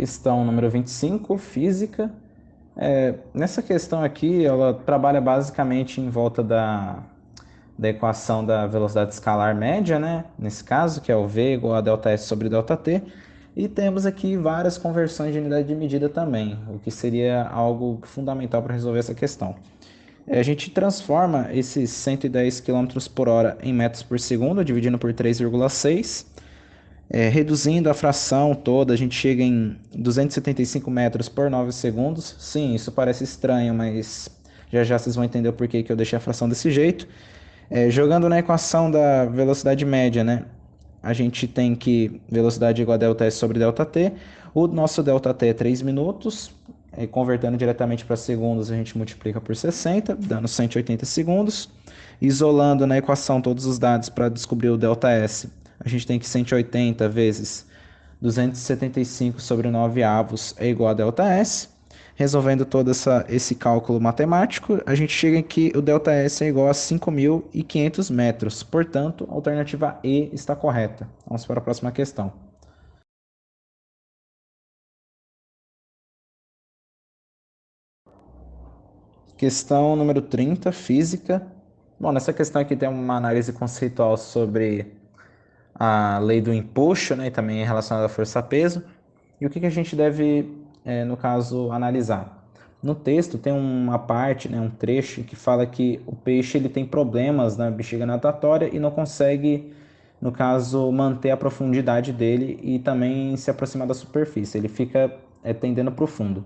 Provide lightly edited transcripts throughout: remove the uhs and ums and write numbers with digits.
Questão número 25, física. Nessa questão aqui, ela trabalha basicamente em volta da equação da velocidade escalar média, né? Nesse caso, que é o v igual a ΔS sobre ΔT. E temos aqui várias conversões de unidade de medida também, o que seria algo fundamental para resolver essa questão. A gente transforma esses 110 km por hora em metros por segundo, dividindo por 3,6. Reduzindo a fração toda, a gente chega em 275 metros por 9 segundos. Sim, isso parece estranho, mas já já vocês vão entender o porquê que eu deixei a fração desse jeito. Jogando na equação da velocidade média, né? A gente tem que velocidade igual a ΔS sobre ΔT. O nosso ΔT é 3 minutos. Convertendo diretamente para segundos, a gente multiplica por 60, dando 180 segundos. Isolando na equação todos os dados para descobrir o ΔS, a gente tem que 180 vezes 275 sobre 9 avos é igual a ΔS. Resolvendo todo esse cálculo matemático, a gente chega em que o ΔS é igual a 5.500 metros. Portanto, a alternativa E está correta. Vamos para a próxima questão. Questão número 30, física. Bom, nessa questão aqui tem uma análise conceitual sobre a lei do empuxo, né, e também relacionada à força-peso. E o que a gente deve, no caso, analisar? No texto tem uma parte, né, um trecho que fala que o peixe ele tem problemas na bexiga natatória e não consegue, no caso, manter a profundidade dele e também se aproximar da superfície. Ele fica tendendo para o fundo.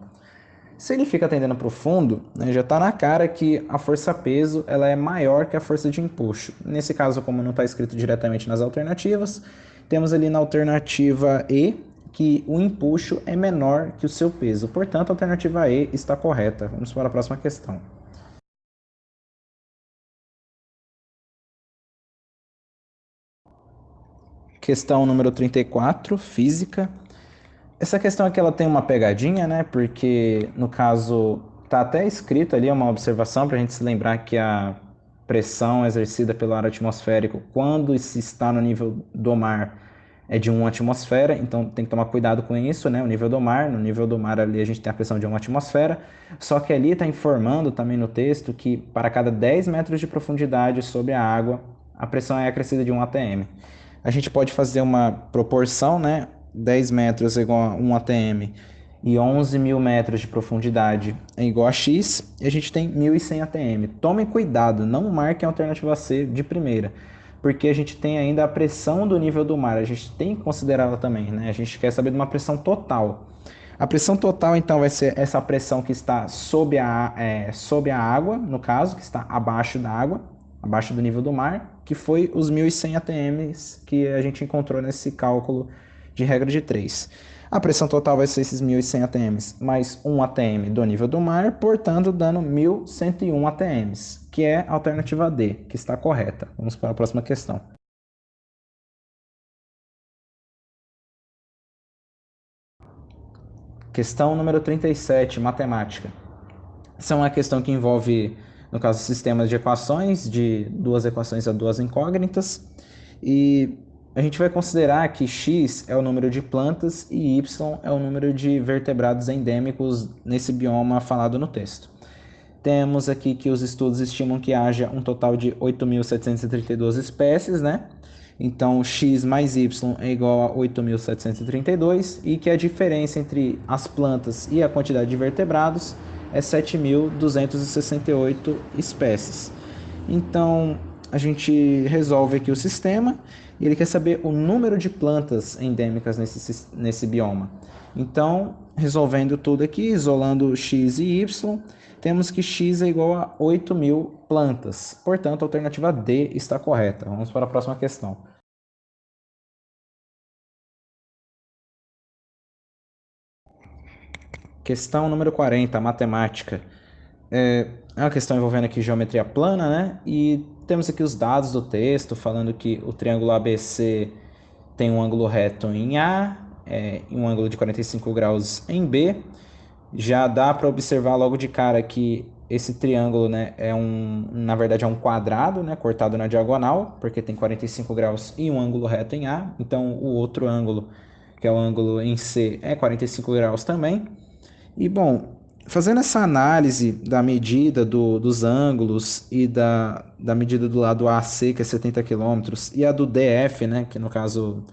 Se ele fica tendendo para o fundo, né, já está na cara que a força-peso ela é maior que a força de empuxo. Nesse caso, como não está escrito diretamente nas alternativas, temos ali na alternativa E que o empuxo é menor que o seu peso. Portanto, a alternativa E está correta. Vamos para a próxima questão. Questão número 34, física. Essa questão aqui ela tem uma pegadinha, né? Porque no caso está até escrito ali uma observação para a gente se lembrar que a pressão exercida pelo ar atmosférico quando se está no nível do mar é de 1 atmosfera, então tem que tomar cuidado com isso, né? O nível do mar, no nível do mar ali a gente tem a pressão de 1 atmosfera, só que ali está informando também no texto que para cada 10 metros de profundidade sobre a água, a pressão é acrescida de 1 atm. A gente pode fazer uma proporção, né? 10 metros é igual a 1 atm e 11 mil metros de profundidade é igual a x, e a gente tem 1.100 atm. Tomem cuidado, não marquem a alternativa C de primeira, porque a gente tem ainda a pressão do nível do mar, a gente tem que considerá-la também, né? A gente quer saber de uma pressão total. A pressão total, então, vai ser essa pressão que está sob a água, no caso, que está abaixo da água, abaixo do nível do mar, que foi os 1.100 atm que a gente encontrou nesse cálculo de regra de 3. A pressão total vai ser esses 1.100 atm mais 1 atm do nível do mar, portanto, dando 1.101 atm, que é a alternativa D, que está correta. Vamos para a próxima questão. Questão número 37, matemática. Essa é uma questão que envolve, no caso, sistemas de equações, de duas equações a duas incógnitas, e a gente vai considerar que x é o número de plantas e y é o número de vertebrados endêmicos nesse bioma falado no texto. Temos aqui que os estudos estimam que haja um total de 8.732 espécies, né? Então, x mais y é igual a 8.732 e que a diferença entre as plantas e a quantidade de vertebrados é 7.268 espécies. Então, a gente resolve aqui o sistema e ele quer saber o número de plantas endêmicas nesse bioma. Então, resolvendo tudo aqui, isolando x e y, temos que x é igual a 8.000 plantas. Portanto, a alternativa D está correta. Vamos para a próxima questão. Questão número 40, matemática. É uma questão envolvendo aqui geometria plana, né? E temos aqui os dados do texto falando que o triângulo ABC tem um ângulo reto em A, e um ângulo de 45 graus em B. Já dá para observar logo de cara que esse triângulo, né, na verdade é um quadrado, né, cortado na diagonal, porque tem 45 graus e um ângulo reto em A. Então, o outro ângulo que é o ângulo em C, é 45 graus também. E, bom, fazendo essa análise da medida dos ângulos e da medida do lado AC, que é 70 quilômetros, e a do DF, né, que no caso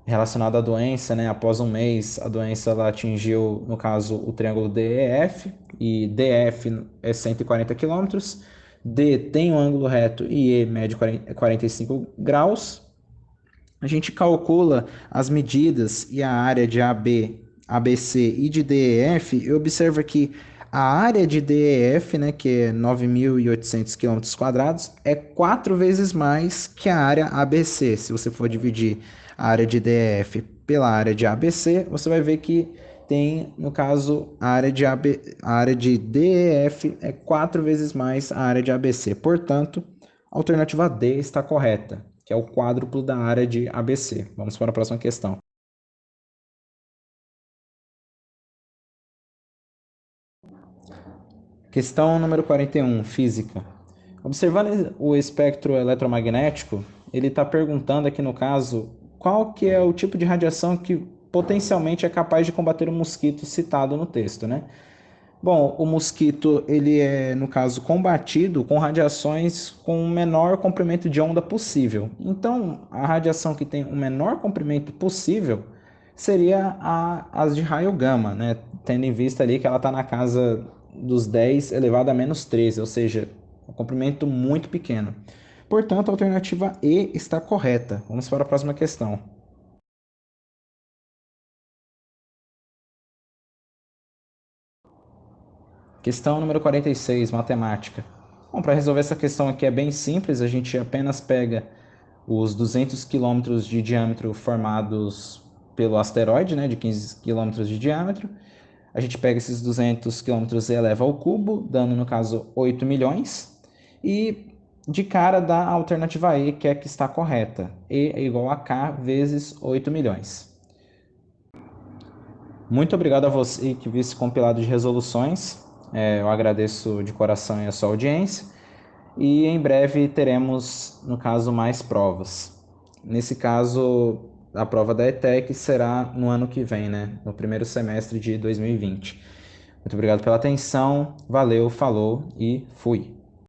relacionado à doença, né, após um mês, a doença ela atingiu, no caso, o triângulo DEF, e DF é 140 quilômetros, D tem um ângulo reto e E mede 45 graus. A gente calcula as medidas e a área de AB, ABC e de DEF e observa que a área de DEF, né, que é 9.800 km², é 4 vezes mais que a área ABC. Se você for dividir a área de DEF pela área de ABC, você vai ver que tem, no caso, a área a área de DEF é 4 vezes mais a área de ABC. Portanto, a alternativa D está correta, que é o quádruplo da área de ABC. Vamos para a próxima questão. Questão número 41, física. Observando o espectro eletromagnético, ele está perguntando aqui no caso qual que é o tipo de radiação que potencialmente é capaz de combater o mosquito citado no texto, né? Bom, o mosquito ele é, no caso, combatido com radiações com o menor comprimento de onda possível. Então, a radiação que tem o menor comprimento possível seria as de raio gama, né? Tendo em vista ali que ela está na casa dos 10 elevado a menos 13, ou seja, um comprimento muito pequeno. Portanto, a alternativa E está correta. Vamos para a próxima questão. Questão número 46, matemática. Bom, para resolver essa questão aqui é bem simples, a gente apenas pega os 200 quilômetros de diâmetro formados pelo asteroide, né, de 15 quilômetros de diâmetro. A gente pega esses 200 quilômetros e eleva ao cubo, dando, no caso, 8 milhões. E de cara dá a alternativa E, que é a que está correta. E é igual a K vezes 8 milhões. Muito obrigado a você que viu esse compilado de resoluções. Eu agradeço de coração a sua audiência. E em breve teremos, no caso, mais provas. Nesse caso, a prova da ETEC será no ano que vem, né? No primeiro semestre de 2020. Muito obrigado pela atenção. Valeu, falou e fui.